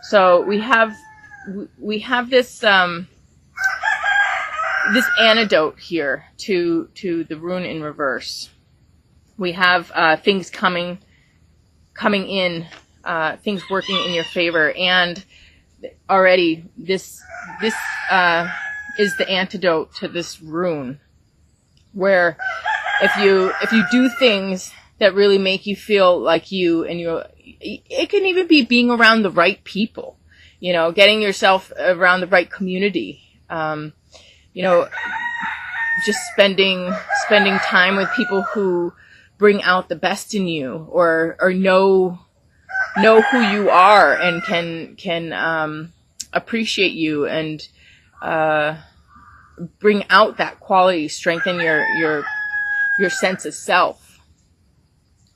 So we have this this antidote here to the rune in reverse. We have things coming in, things working in your favor, and already this is the antidote to this rune, where if you do things that really make you feel like you, and it can even be being around the right people, getting yourself around the right community, just spending time with people who bring out the best in you, or know who you are and can appreciate you and bring out that quality, strengthen your sense of self.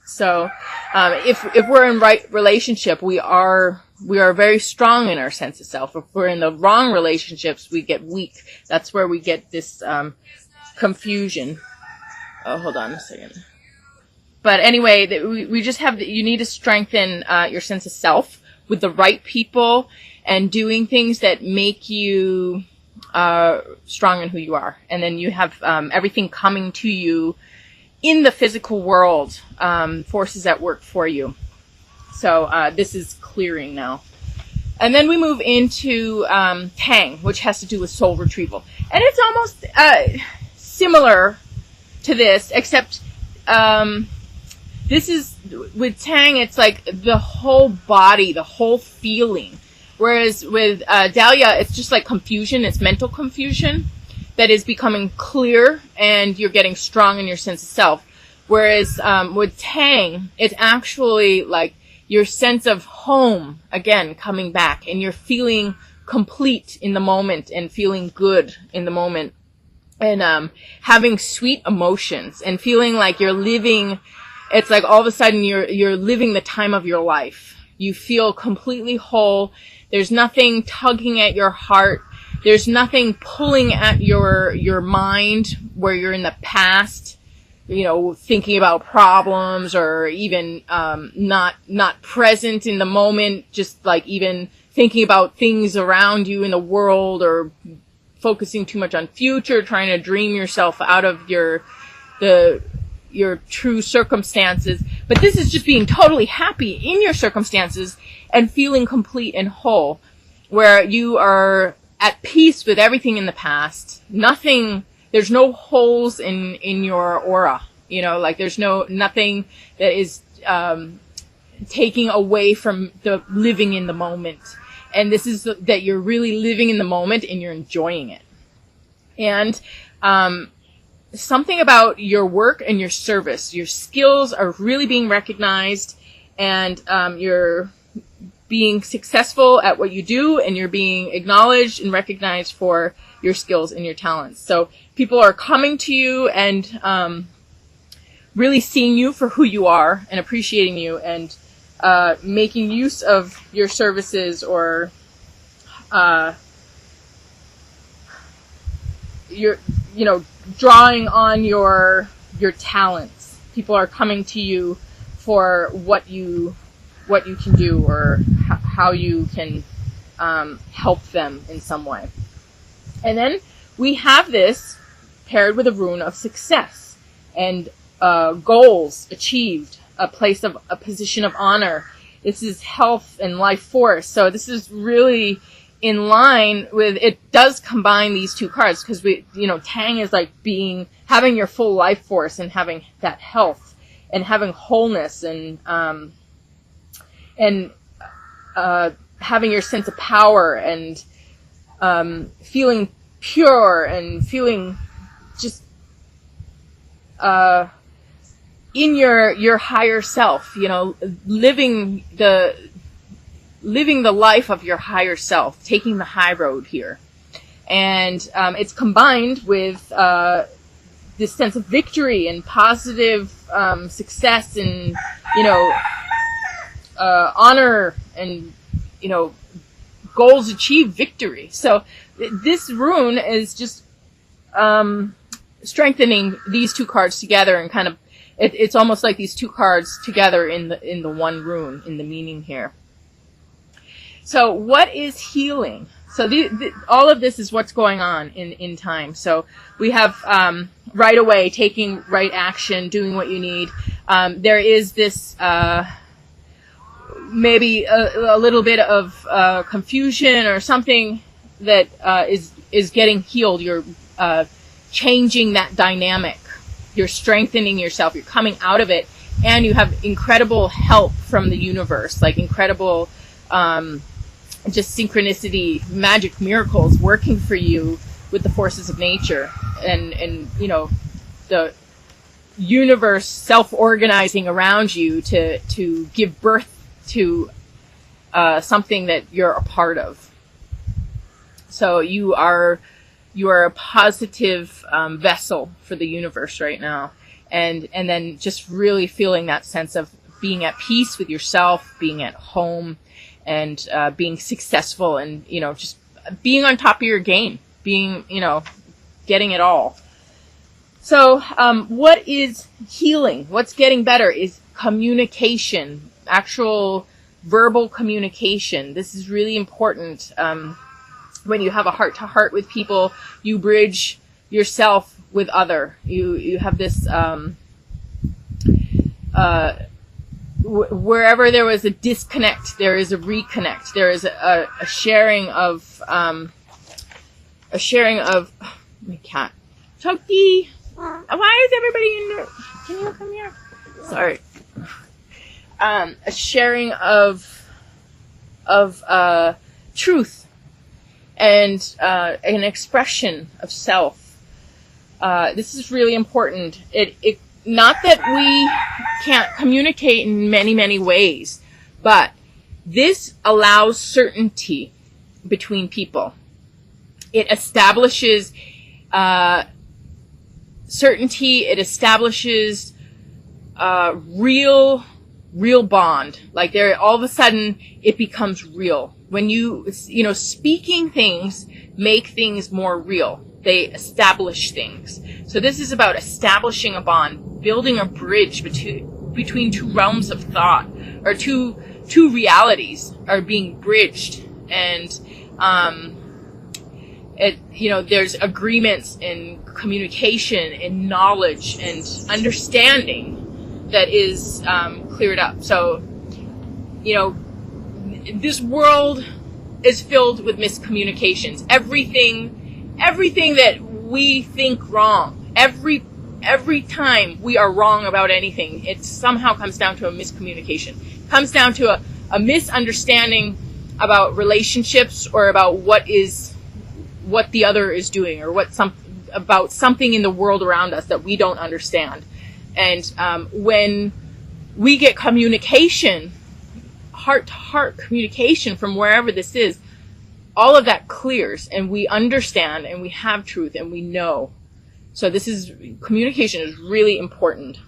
So if we're in right relationship, we are very strong in our sense of self. If we're in the wrong relationships, we get weak. That's where we get this confusion. Oh, hold on a second. But anyway, we just you need to strengthen your sense of self with the right people and doing things that make you strong in who you are. And then you have everything coming to you in the physical world, forces at work for you. So this is clearing now. And then we move into Tang, which has to do with soul retrieval. And it's almost similar to this, except this is, with Tang, it's like the whole body, the whole feeling. Whereas with Dahlia, it's just like confusion. It's mental confusion that is becoming clear, and you're getting strong in your sense of self. Whereas with Tang, it's actually like your sense of home, again, coming back, and you're feeling complete in the moment and feeling good in the moment, and having sweet emotions and feeling like you're living. It's like all of a sudden you're living the time of your life. You feel completely whole. There's nothing tugging at your heart. There's nothing pulling at your mind where you're in the past, thinking about problems, or even not present in the moment, just like even thinking about things around you in the world, or focusing too much on future, trying to dream yourself out of your true circumstances. But this is just being totally happy in your circumstances and feeling complete and whole, where you are at peace with everything in the past. There's no holes in your aura, like there's nothing that is taking away from the living in the moment. And this is that you're really living in the moment and you're enjoying it. And something about your work and your service, your skills are really being recognized, and you're being successful at what you do, and you're being acknowledged and recognized for your skills and your talents. So people are coming to you and really seeing you for who you are and appreciating you, and making use of your services, or drawing on your talents. People are coming to you for what you can do, or how you can help them in some way. And then we have this paired with a rune of success and goals achieved, a position of honor. This is health and life force. So this is really in line with, it does combine these two cards, because Tang is like having your full life force and having that health and having wholeness, and having your sense of power, and feeling pure, and feeling just in your higher self, living the life of your higher self, taking the high road here. And it's combined with this sense of victory and positive success, and honor, and goals achieved, victory. So this rune is just strengthening these two cards together, and kind of it's almost like these two cards together in the one rune, in the meaning here. So what is healing? So all of this is what's going on in time. So we have right away, taking right action, doing what you need. There is this maybe a little bit of confusion or something that is getting healed. You're changing that dynamic. You're strengthening yourself. You're coming out of it, and you have incredible help from the universe, like incredible just synchronicity, magic, miracles working for you with the forces of nature, and you know, the universe self-organizing around you to give birth to something that you're a part of. So you are a positive vessel for the universe right now, and then just really feeling that sense of being at peace with yourself, being at home, and being successful, and you know, just being on top of your game, being, you know, getting it all. So what is healing? What's getting better is communication, actual verbal communication. This is really important. When you have a heart-to-heart with people, you bridge yourself with other. You have this wherever there was a disconnect, there is a reconnect. There is a sharing of my cat, Chucky. Why is everybody in there? Can you come here? Sorry. A sharing of truth and an expression of self. This is really important. It not that we can't communicate in many, many ways, but this allows certainty between people. It establishes certainty. It establishes real bond. Like there, all of a sudden, it becomes real. When you know, speaking things make things more real. They establish things. So this is about establishing a bond, building a bridge between two realms of thought, or two realities are being bridged. And you know, there's agreements in communication, in knowledge and understanding that is cleared up. So, you know, this world is filled with miscommunications. Everything that we think wrong, every time we are wrong about anything, it somehow comes down to a miscommunication. It comes down to a misunderstanding about relationships, or about what the other is doing, or about something in the world around us that we don't understand. And when we get communication, heart-to-heart communication from wherever this is, all of that clears, and we understand, and we have truth, and we know. So communication is really important.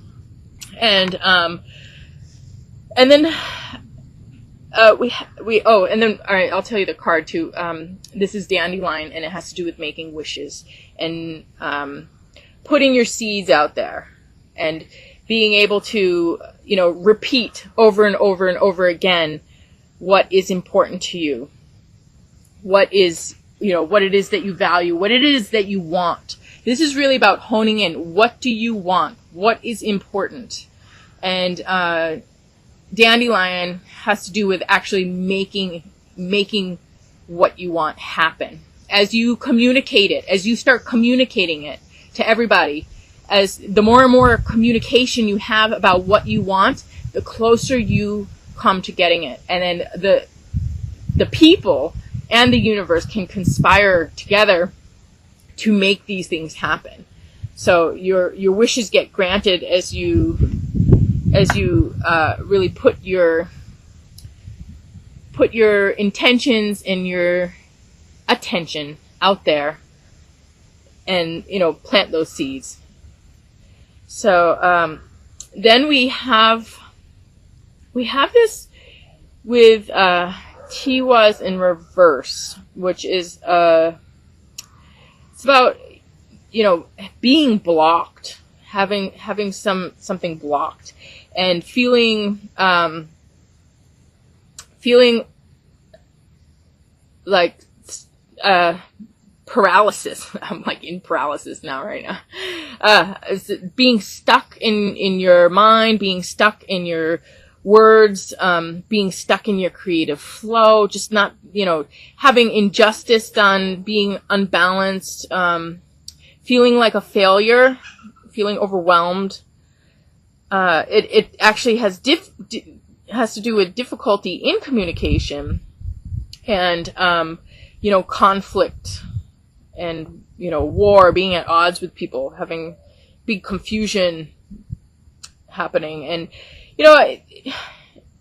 And then all right, I'll tell you the card too. This is Dandelion, and it has to do with making wishes and putting your seeds out there, and being able to, you know, repeat over and over and over again what is important to you. What is, you know, what it is that you value, what it is that you want. This is really about honing in. What do you want? What is important? And Dandelion has to do with actually making what you want happen. As you communicate it, as you start communicating it to everybody, as the more and more communication you have about what you want, the closer you come to getting it. And then the people and the universe can conspire together to make these things happen. So your wishes get granted as you really put your intentions and your attention out there, and, you know, plant those seeds. So then we have this with Tiwas in reverse, which is it's about, you know, being blocked, having something blocked, and feeling like, paralysis. I'm like in paralysis now, right now. Being stuck in your mind, being stuck in your words, being stuck in your creative flow, just not, having injustice done, being unbalanced, feeling like a failure, feeling overwhelmed. It actually has to do with difficulty in communication and, conflict and, war, being at odds with people, having big confusion happening. And,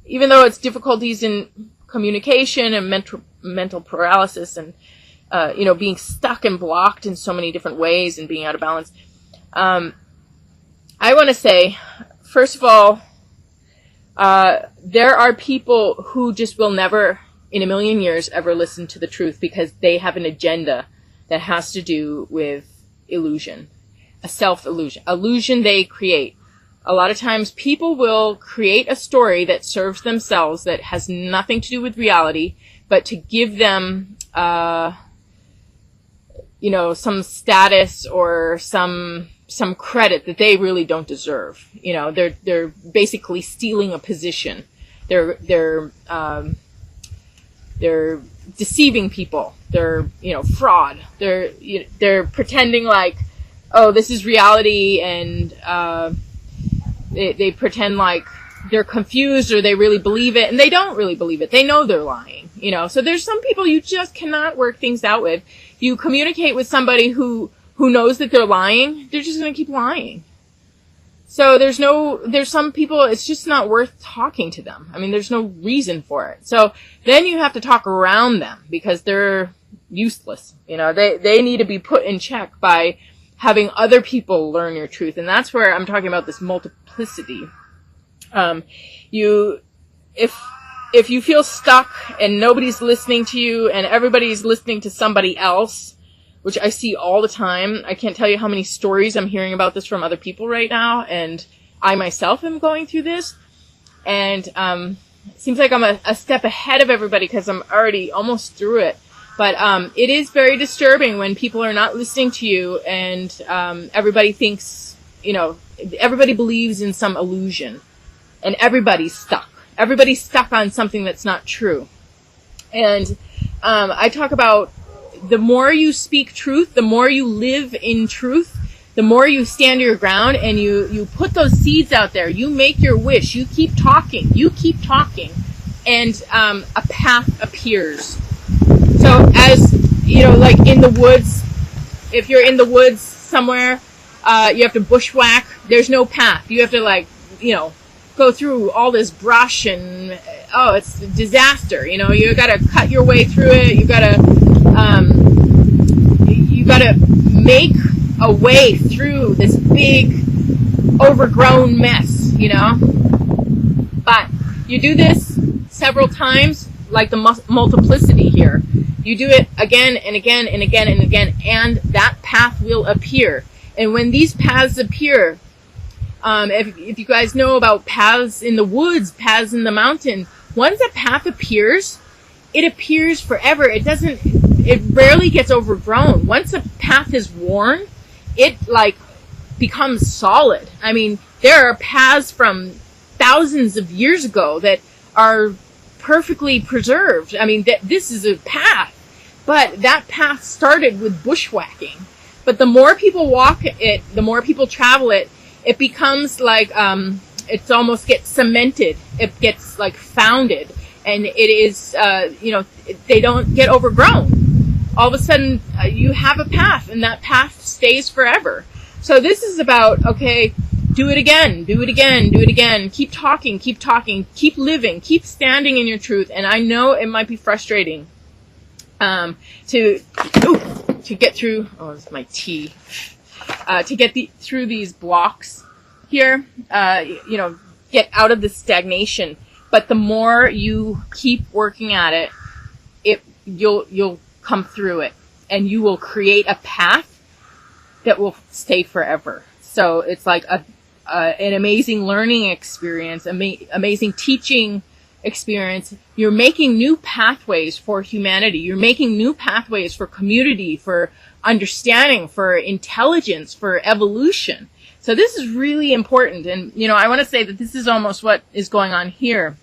even though it's difficulties in communication and mental paralysis and, being stuck and blocked in so many different ways and being out of balance, I want to say, first of all, there are people who just will never in a million years ever listen to the truth because they have an agenda that has to do with illusion, a self-illusion, illusion they create. A lot of times people will create a story that serves themselves that has nothing to do with reality, but to give them, some status or some credit that they really don't deserve. They're basically stealing a position. They're deceiving people. They're, fraud. They're pretending like, oh, this is reality, and, they pretend like they're confused or they really believe it, and they don't really believe it. They know they're lying, So there's some people you just cannot work things out with. You communicate with somebody who knows that they're lying, they're just going to keep lying. So there's some people, it's just not worth talking to them. I mean, there's no reason for it. So then you have to talk around them because they're useless. They need to be put in check by having other people learn your truth. And that's where I'm talking about this multiplicity. If you feel stuck and nobody's listening to you and everybody's listening to somebody else, which I see all the time. I can't tell you how many stories I'm hearing about this from other people right now. And I myself am going through this. And it seems like I'm a step ahead of everybody because I'm already almost through it. But it is very disturbing when people are not listening to you and everybody thinks, everybody believes in some illusion. And everybody's stuck. Everybody's stuck on something that's not true. And I talk about the more you speak truth, the more you live in truth, the more you stand your ground and you put those seeds out there. You make your wish. You keep talking. And a path appears. So as, like in the woods, if you're in the woods somewhere, you have to bushwhack. There's no path. You have to go through all this brush and, it's a disaster. You gotta cut your way through it. You gotta make a way through this big overgrown mess, But you do this several times, like the multiplicity here. You do it again and again and again and again, and that path will appear. And when these paths appear, if you guys know about paths in the woods, paths in the mountain, once a path appears, it appears forever. It rarely gets overgrown. Once a path is worn, it becomes solid. I mean, there are paths from thousands of years ago that are perfectly preserved. I mean, this is a path, but that path started with bushwhacking. But the more people walk it, the more people travel it, it becomes like, it almost gets cemented. It gets founded, and it is, they don't get overgrown. All of a sudden, you have a path, and that path stays forever. So this is about, okay, do it again, keep talking, keep living, keep standing in your truth. And I know it might be frustrating, to get through, it's my tea, to get through these blocks here, get out of this stagnation. But the more you keep working at it, you'll come through it, and you will create a path that will stay forever. So it's like an amazing learning experience, amazing teaching experience, you're making new pathways for humanity. You're making new pathways for community, for understanding, for intelligence, for evolution. So this is really important. And, you know, I want to say that this is almost what is going on here.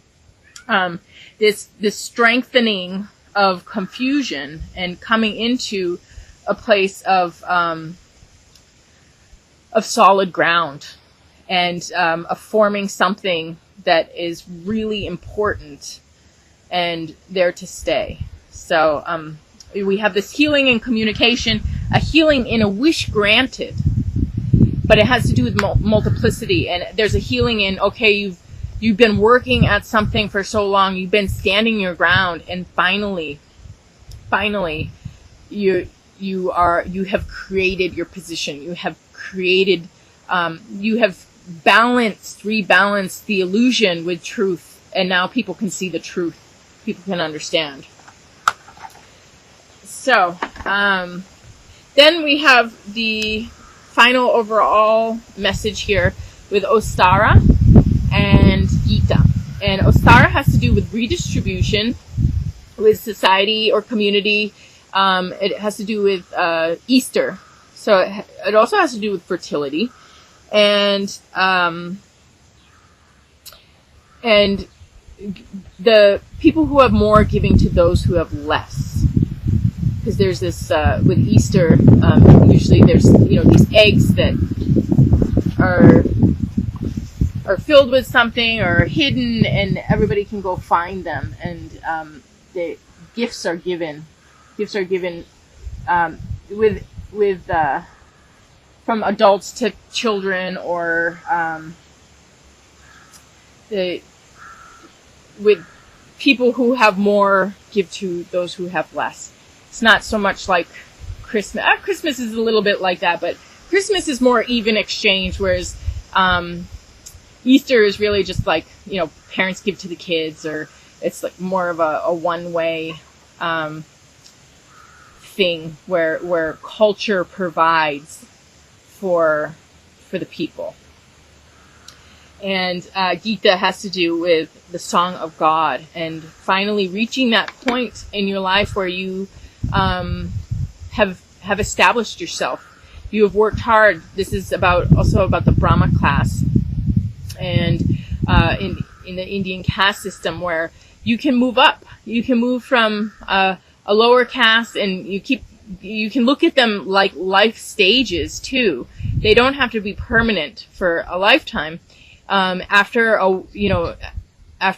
This strengthening of confusion and coming into a place of solid ground, and of forming something that is really important and there to stay. So we have this healing and communication, a healing in a wish granted, but it has to do with multiplicity. And there's a healing in, okay, you've been working at something for so long, you've been standing your ground, and finally you have created your position. You have created, you have rebalanced the illusion with truth, and now people can see the truth. People can understand. So, then we have the final overall message here with Ostara and Gita. And Ostara has to do with redistribution, with society or community. It has to do with Easter. So it also has to do with fertility. And the people who have more giving to those who have less. Because there's this, with Easter, usually there's, you know, these eggs that are filled with something or hidden, and everybody can go find them. And the gifts are given. Gifts are given with from adults to children, or with people who have more give to those who have less. It's not so much like Christmas. Christmas is a little bit like that, but Christmas is more even exchange, whereas Easter is really just like, you know, parents give to the kids, or it's like more of a one-way thing where culture provides for the people. And Gita has to do with the song of God, and finally reaching that point in your life where you have established yourself. You have worked hard. This is also about the Brahma class, and in the Indian caste system, where you can move up. You can move from a lower caste, and you can look at them like life stages too. They don't have to be permanent for a lifetime. After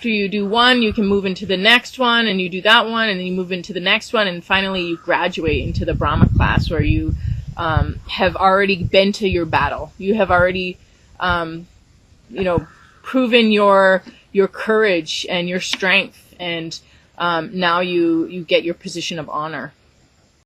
you do one, you can move into the next one, and you do that one, and then you move into the next one, and finally you graduate into the Brahma class, where you have already been to your battle. You have already, proven your courage and your strength, and now you get your position of honor.